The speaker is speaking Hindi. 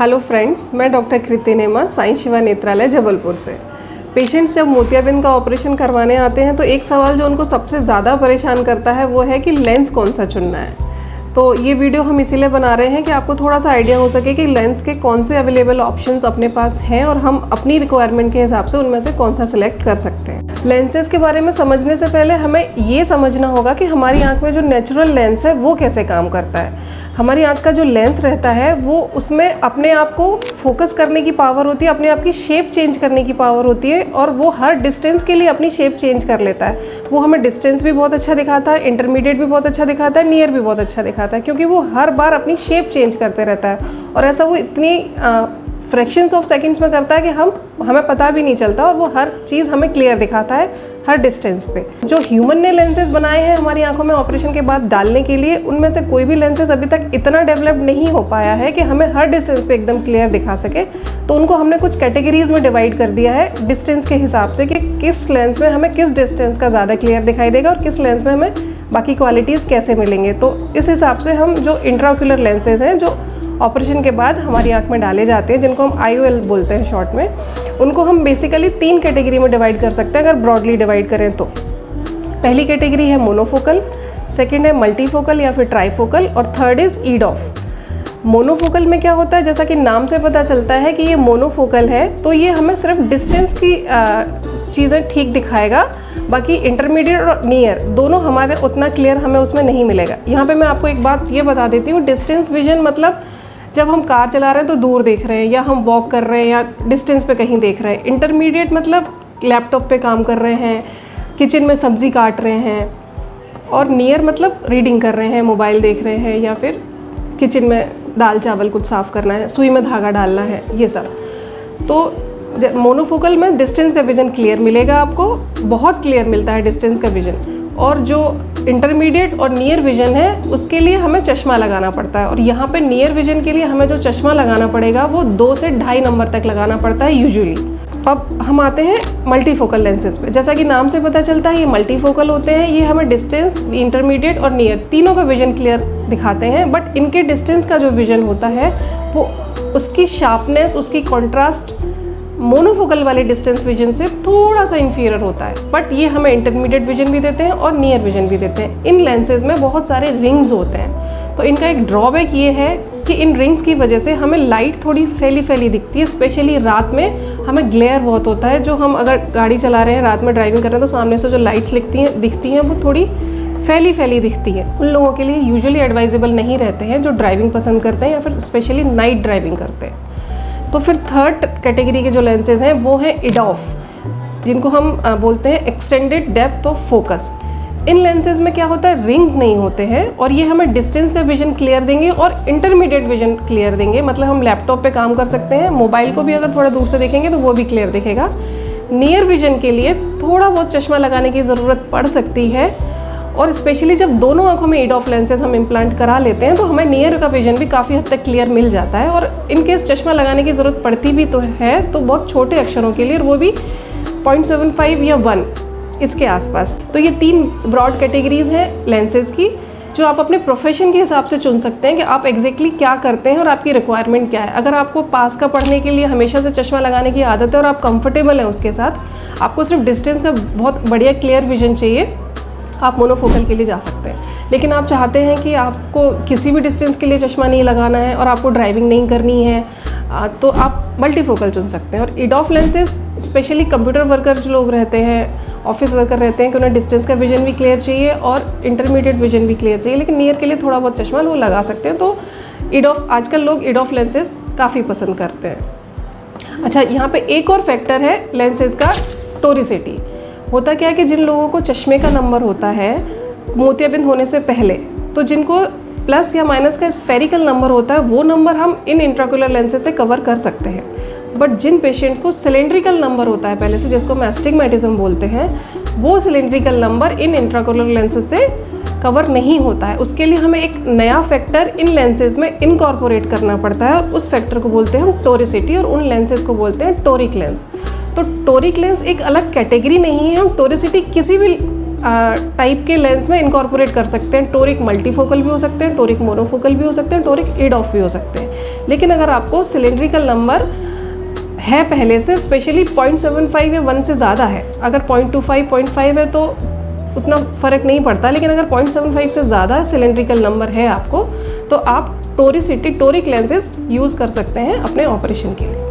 हेलो फ्रेंड्स, मैं डॉक्टर कृति नेमा, साईं शिवा नेत्रालय जबलपुर से। पेशेंट्स जब मोतियाबिंद का ऑपरेशन करवाने आते हैं तो एक सवाल जो उनको सबसे ज़्यादा परेशान करता है वो है कि लेंस कौन सा चुनना है। तो ये वीडियो हम इसीलिए बना रहे हैं कि आपको थोड़ा सा आइडिया हो सके कि लेंस के कौन से अवेलेबल ऑप्शंस अपने पास हैं और हम अपनी रिक्वायरमेंट के हिसाब से उनमें से कौन सा सिलेक्ट कर सकते हैं। लेंसेज के बारे में समझने से पहले हमें ये समझना होगा कि हमारी आँख में जो नेचुरल लेंस है वो कैसे काम करता है। हमारी आँख का जो लेंस रहता है वो उसमें अपने आप को फोकस करने की पावर होती है, अपने आप की शेप चेंज करने की पावर होती है और वो हर डिस्टेंस के लिए अपनी शेप चेंज कर लेता है। वो हमें डिस्टेंस भी बहुत अच्छा दिखाता है, इंटरमीडिएट भी बहुत अच्छा दिखाता है, नियर भी बहुत अच्छा दिखाता है, क्योंकि वो हर बार अपनी शेप चेंज करते रहता है और ऐसा वो इतनी फ्रैक्शंस ऑफ सेकंड्स में करता है कि हमें पता भी नहीं चलता और वो हर चीज़ हमें क्लियर दिखाता है हर डिस्टेंस पे। जो ह्यूमन ने लेंसेज बनाए हैं हमारी आंखों में ऑपरेशन के बाद डालने के लिए, उनमें से कोई भी लेंसेज अभी तक इतना डेवलप नहीं हो पाया है कि हमें हर डिस्टेंस पे एकदम क्लियर दिखा सके। तो उनको हमने कुछ कैटेगरीज में डिवाइड कर दिया है डिस्टेंस के हिसाब से कि किस लेंस में हमें किस डिस्टेंस का ज़्यादा क्लियर दिखाई देगा और किस लेंस में हमें बाकी क्वालिटीज़ कैसे मिलेंगे। तो इस हिसाब से हम जो इंट्राओक्यूलर लेंसेज हैं जो ऑपरेशन के बाद हमारी आंख में डाले जाते हैं, जिनको हम IOL बोलते हैं शॉर्ट में, उनको हम बेसिकली 3 कैटेगरी में डिवाइड कर सकते हैं अगर ब्रॉडली डिवाइड करें तो। पहली कैटेगरी है मोनोफोकल, सेकंड है मल्टीफोकल या फिर ट्राईफोकल और थर्ड इज़ ईडॉफ। मोनोफोकल में क्या होता है, जैसा कि नाम से पता चलता है कि ये मोनोफोकल है, तो ये हमें सिर्फ डिस्टेंस की चीज़ें ठीक दिखाएगा, बाकी इंटरमीडिएट और नियर दोनों हमारे उतना क्लियर हमें उसमें नहीं मिलेगा। यहाँ पे मैं आपको एक बात ये बता देती हूँ, डिस्टेंस विजन मतलब जब हम कार चला रहे हैं तो दूर देख रहे हैं या हम वॉक कर रहे हैं या डिस्टेंस पे कहीं देख रहे हैं। इंटरमीडिएट मतलब लैपटॉप पे काम कर रहे हैं, किचन में सब्ज़ी काट रहे हैं, और नियर मतलब रीडिंग कर रहे हैं, मोबाइल देख रहे हैं या फिर किचन में दाल चावल कुछ साफ़ करना है, सुई में धागा डालना है, ये सब। तो मोनोफोकल में डिस्टेंस का विज़न क्लियर मिलेगा, आपको बहुत क्लियर मिलता है डिस्टेंस का विज़न। और जो इंटरमीडिएट और नियर विज़न है उसके लिए हमें चश्मा लगाना पड़ता है, और यहाँ पे नियर विज़न के लिए हमें जो चश्मा लगाना पड़ेगा वो 2 से 2.5 नंबर तक लगाना पड़ता है यूजुअली। अब हम आते हैं मल्टीफोकल लेंसेज पे। जैसा कि नाम से पता चलता है ये मल्टीफोकल होते हैं, ये हमें डिस्टेंस, इंटरमीडिएट और नियर तीनों का विज़न क्लियर दिखाते हैं, बट इनके डिस्टेंस का जो विज़न होता है वो उसकी शार्पनेस, उसकी कॉन्ट्रास्ट मोनोफोकल वाले डिस्टेंस विजन से थोड़ा सा इंफीरियर होता है, बट ये हमें इंटरमीडिएट विजन भी देते हैं और नियर विजन भी देते हैं। इन लेंसेज में बहुत सारे रिंग्स होते हैं, तो इनका एक ड्रॉबैक ये है कि इन रिंग्स की वजह से हमें लाइट थोड़ी फैली फैली दिखती है, स्पेशली रात में हमें ग्लेयर बहुत होता है। जो हम अगर गाड़ी चला रहे हैं, रात में ड्राइविंग कर रहे हैं, तो सामने से जो लाइट्स दिखती हैं वो थोड़ी फैली फैली दिखती है। उन लोगों के लिए यूजुअली एडवाइजेबल नहीं रहते हैं जो ड्राइविंग पसंद करते हैं या फिर स्पेशली नाइट ड्राइविंग करते हैं। तो फिर थर्ड कैटेगरी के जो लेंसेज हैं वो हैं ईडॉफ, जिनको हम बोलते हैं extended depth of focus. In lenses में क्या होता है, रिंग्स नहीं होते हैं और ये हमें डिस्टेंस का विजन क्लियर देंगे और इंटरमीडिएट विजन क्लियर देंगे। मतलब हम लैपटॉप पे काम कर सकते हैं, मोबाइल को भी अगर थोड़ा दूर से देखेंगे तो वो भी क्लियर दिखेगा। नियर विजन के लिए थोड़ा बहुत चश्मा लगाने की ज़रूरत पड़ सकती है, और स्पेशली जब दोनों आंखों में ईडॉफ लेंसेज हम इम्प्लांट करा लेते हैं तो हमें नियर का विजन भी काफ़ी हद तक क्लियर मिल जाता है। और इनकेस चश्मा लगाने की ज़रूरत पड़ती भी तो है तो बहुत छोटे अक्षरों के लिए, और वो भी 0.75 या 1 इसके आसपास। तो ये 3 ब्रॉड कैटेगरीज हैं लेंसेज की, जो आप अपने प्रोफेशन के हिसाब से चुन सकते हैं कि आप एग्जैक्टली क्या करते हैं और आपकी रिक्वायरमेंट क्या है। अगर आपको पास का पढ़ने के लिए हमेशा से चश्मा लगाने की आदत है और आप कंफर्टेबल हैं उसके साथ, आपको सिर्फ डिस्टेंस का बहुत बढ़िया क्लियर विजन चाहिए, आप मोनोफोकल के लिए जा सकते हैं। लेकिन आप चाहते हैं कि आपको किसी भी डिस्टेंस के लिए चश्मा नहीं लगाना है और आपको ड्राइविंग नहीं करनी है, तो आप मल्टीफोकल चुन सकते हैं। और EDOF lenses specially computer worker जो लोग रहते हैं, ऑफिस वर्कर रहते हैं, कि उन्हें डिस्टेंस का विजन भी क्लियर चाहिए और इंटरमीडिएट विजन भी क्लियर चाहिए, लेकिन नियर के लिए थोड़ा बहुत चश्मा वो लगा सकते हैं। तो ईडॉफ, आजकल लोग ईडॉफ लेंसेज काफ़ी पसंद करते हैं। अच्छा, यहाँ पे एक और फैक्टर है लेंसेज का, टोरिसिटी। होता क्या है कि जिन लोगों को चश्मे का नंबर होता है मोतियाबिंद होने से पहले, तो जिनको प्लस या माइनस का स्फेरिकल नंबर होता है, वो नंबर हम इन इंट्राक्यूलर लेंसेज से कवर कर सकते हैं। बट जिन पेशेंट्स को सिलेंड्रिकल नंबर होता है पहले से, जिसको हम एस्टिग्मेटिज्म बोलते हैं, वो cylindrical number in intraocular lenses से कवर नहीं होता है। उसके लिए हमें एक नया फैक्टर इन लेंसेज में इनकॉर्पोरेट करना पड़ता है, और उस फैक्टर को बोलते हैं हम टोरिसिटी, और उन लेंसेज को बोलते हैं टोरिक लेंस। तो टोरिक लेंस एक अलग कैटेगरी नहीं है, हम टोरिसिटी किसी भी टाइप के लेंस में इनकॉर्पोरेट कर सकते हैं। टोरिक मल्टीफोकल भी हो सकते हैं, टोरिक मोनोफोकल भी हो सकते हैं, टोरिक एड ऑफ भी हो सकते हैं। लेकिन अगर आपको सिलेंड्रिकल नंबर है पहले से, स्पेशली 0.75 या 1 से ज़्यादा है, अगर 0.25 0.5 है तो उतना फ़र्क नहीं पड़ता, लेकिन अगर 0.75 से ज़्यादा सिलेंड्रिकल नंबर है आपको, तो आप टोरिक लेंसेज यूज़ कर सकते हैं अपने ऑपरेशन के लिए।